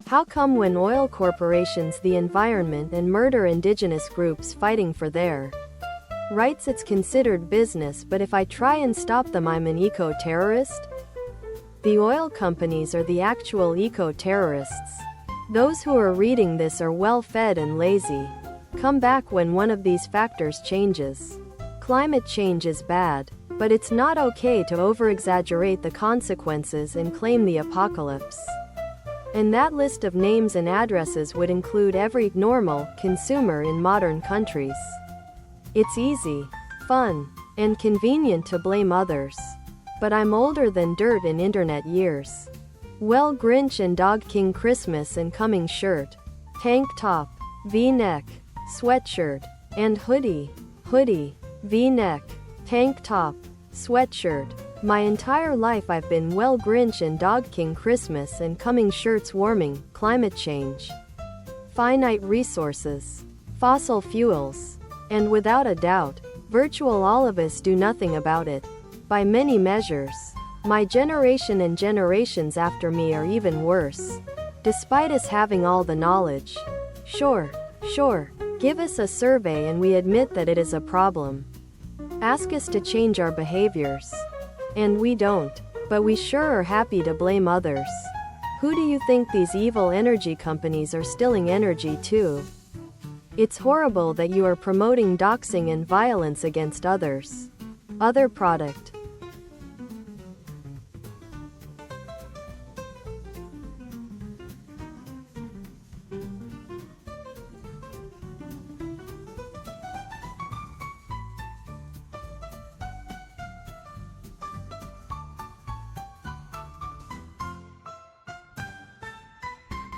How come when oil corporations the environment and murder indigenous groups fighting for their rights it's considered business, but if I try and stop them I'm an eco-terrorist? The oil companies are the actual eco-terrorists. Those who are reading this are well-fed and lazy. Come back when one of these factors changes. Climate change is bad, but it's not okay to over-exaggerate the consequences and claim the apocalypse. And that list of names and addresses would include every normal consumer in modern countries. It's easy, fun, and convenient to blame others. But I'm older than dirt in internet years. Well, Grinch and Dog King Christmas and coming shirt, tank top, V-neck, sweatshirt, and hoodie, V-neck, tank top, sweatshirt. My entire life I've been well Grinch and Dog King Christmas and coming shirts. Warming, climate change, finite resources, fossil fuels, and without a doubt, virtual all of us do nothing about it. By many measures, my generation and generations after me are even worse. Despite us having all the knowledge. Sure, give us a survey and we admit that it is a problem. Ask us to change our behaviors. And we don't. But we sure are happy to blame others. Who do you think these evil energy companies are stealing energy to? It's horrible that you are promoting doxing and violence against others. Other product.